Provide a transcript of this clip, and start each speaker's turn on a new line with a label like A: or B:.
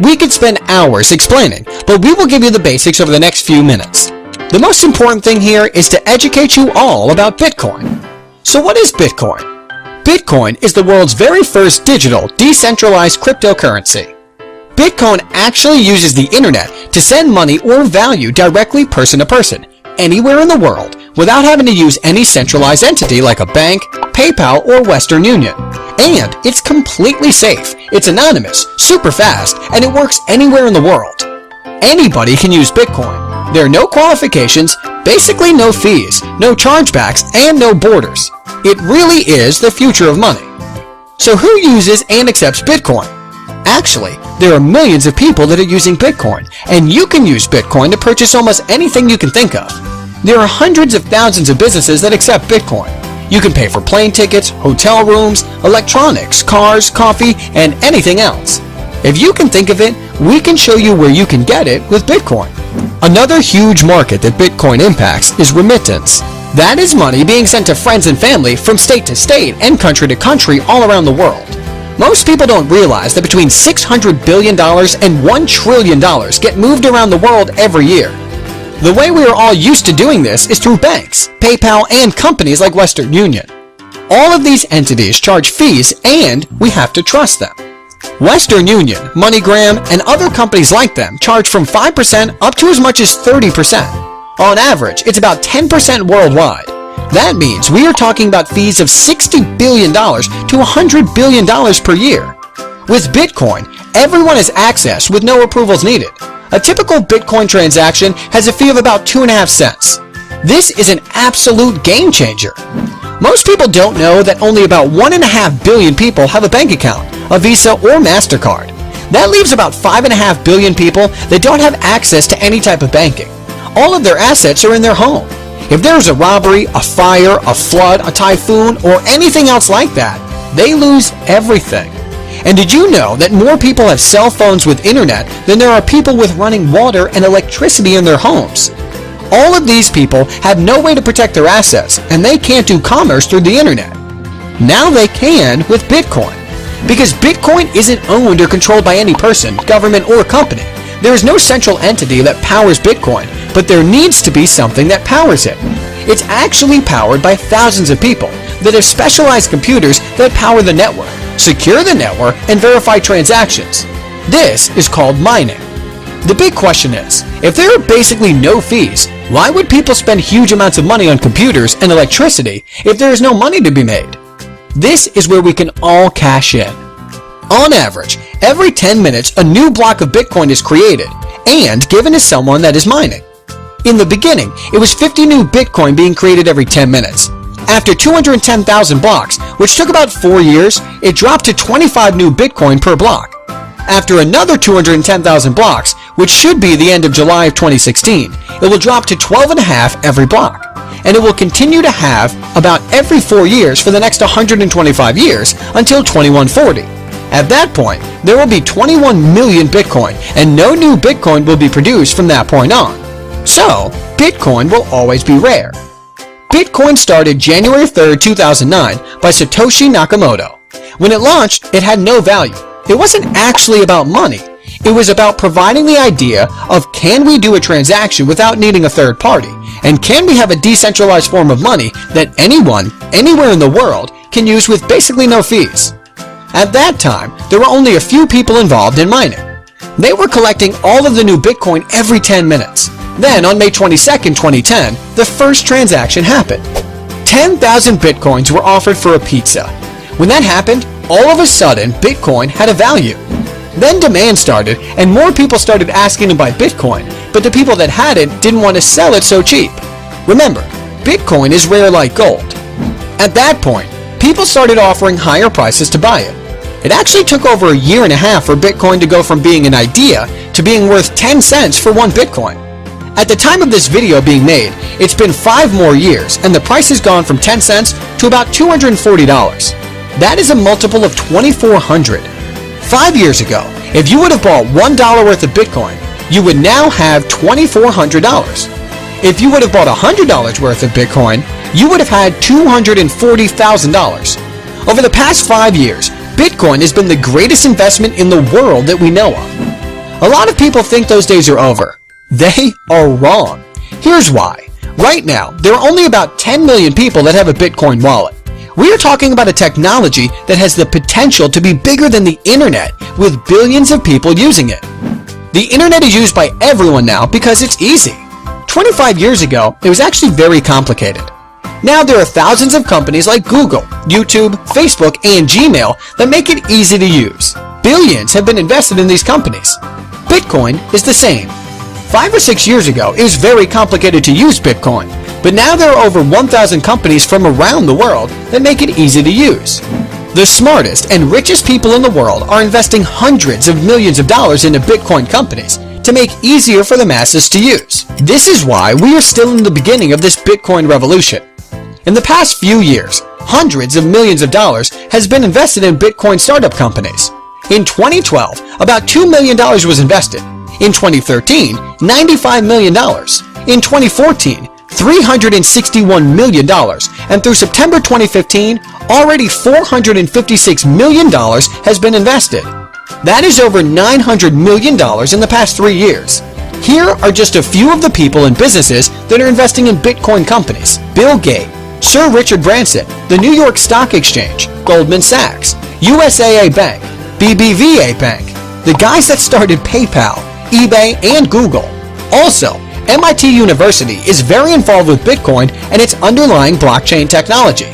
A: We could spend hours explaining, but we will give you the basics over the next few minutes. The most important thing here is to educate you all about Bitcoin. So what is Bitcoin? Bitcoin is the world's very first digital, decentralized cryptocurrency. Bitcoin actually uses the internet to send money or value directly person to person, anywhere in the world, without having to use any centralized entity like a bank, PayPal, or Western Union. And it's completely safe, it's anonymous, super fast, and it works anywhere in the world. Anybody can use Bitcoin. There are no qualifications, basically no fees, no chargebacks, and no borders. It really is the future of money. So who uses and accepts Bitcoin? Actually, there are millions of people that are using Bitcoin, and you can use Bitcoin to purchase almost anything you can think of. There are hundreds of thousands of businesses that accept Bitcoin. You can pay for plane tickets, hotel rooms, electronics, cars, coffee, and anything else. If you can think of it, we can show you where you can get it with Bitcoin. Another huge market that Bitcoin impacts is remittance. That is money being sent to friends and family from state to state and country to country all around the world. Most people don't realize that between $600 billion and $1 trillion get moved around the world every year. The way we are all used to doing this is through banks, PayPal, and companies like Western Union. All of these entities charge fees and we have to trust them. Western Union, MoneyGram, and other companies like them charge from 5% up to as much as 30%. On average, it's about 10% worldwide. That means we are talking about fees of $60 billion to $100 billion per year. With Bitcoin, everyone has access with no approvals needed. A typical Bitcoin transaction has a fee of about 2.5 cents. This is an absolute game changer. Most people don't know that only about 1.5 billion people have a bank account, a Visa or MasterCard. That leaves about 5.5 billion people that don't have access to any type of banking. All of their assets are in their home. If there is a robbery, a fire, a flood, a typhoon, or anything else like that, they lose everything. And did you know that more people have cell phones with internet than there are people with running water and electricity in their homes? All of these people have no way to protect their assets, and they can't do commerce through the internet. Now they can with Bitcoin. Because Bitcoin isn't owned or controlled by any person, government, or company. There is no central entity that powers Bitcoin, but there needs to be something that powers it. It's actually powered by thousands of people that have specialized computers that power the network, secure the network, and verify transactions. This is called mining. The big question is, if there are basically no fees, why would people spend huge amounts of money on computers and electricity if there is no money to be made? This is where we can all cash in. On average, every 10 minutes a new block of Bitcoin is created and given to someone that is mining. In the beginning, it was 50 new Bitcoin being created every 10 minutes. After 210,000 blocks, which took about 4 years, it dropped to 25 new Bitcoin per block. After another 210,000 blocks, which should be the end of July of 2016, it will drop to 12.5 every block. And it will continue to have about every 4 years for the next 125 years until 2140. At that point, there will be 21 million Bitcoin, and no new Bitcoin will be produced from that point on. So, Bitcoin will always be rare. Bitcoin started January 3rd, 2009 by Satoshi Nakamoto. When it launched, it had no value. It wasn't actually about money. It was about providing the idea of can we do a transaction without needing a third party, and can we have a decentralized form of money that anyone, anywhere in the world, can use with basically no fees. At that time, there were only a few people involved in mining. They were collecting all of the new Bitcoin every 10 minutes. Then, on May 22nd, 2010, the first transaction happened. 10,000 Bitcoins were offered for a pizza. When that happened, all of a sudden, Bitcoin had a value. Then demand started, and more people started asking to buy Bitcoin, but the people that had it didn't want to sell it so cheap. Remember, Bitcoin is rare like gold. At that point, people started offering higher prices to buy it. It actually took over a year and a half for Bitcoin to go from being an idea to being worth 10 cents for one Bitcoin. At the time of this video being made, it's been 5 more years, and the price has gone from 10 cents to about $240. That is a multiple of 2,400. 5 years ago, if you would have bought $1 worth of Bitcoin, you would now have $2,400. If you would have bought $100 worth of Bitcoin, you would have had $240,000. Over the past 5 years, Bitcoin has been the greatest investment in the world that we know of. A lot of people think those days are over. They are wrong. Here's why. Right now, there are only about 10 million people that have a Bitcoin wallet. We are talking about a technology that has the potential to be bigger than the internet, with billions of people using it. The internet is used by everyone now because it's easy. 25 years ago, it was actually very complicated. Now there are thousands of companies like Google, YouTube, Facebook, and Gmail that make it easy to use. Billions have been invested in these companies. Bitcoin is the same. 5 or 6 years ago, it was very complicated to use Bitcoin, but now there are over 1,000 companies from around the world that make it easy to use. The smartest and richest people in the world are investing hundreds of millions of dollars into Bitcoin companies to make it easier for the masses to use. This is why we are still in the beginning of this Bitcoin revolution. In the past few years, hundreds of millions of dollars has been invested in Bitcoin startup companies. In 2012, about $2 million was invested. In 2013, $95 million. In 2014, $361 million. And through September 2015, already $456 million has been invested. That is over $900 million in the past 3 years. Here are just a few of the people and businesses that are investing in Bitcoin companies. Bill Gates, Sir Richard Branson, the New York Stock Exchange, Goldman Sachs, USAA Bank, BBVA Bank, the guys that started PayPal, eBay, and Google. Also, MIT University is very involved with Bitcoin and its underlying blockchain technology.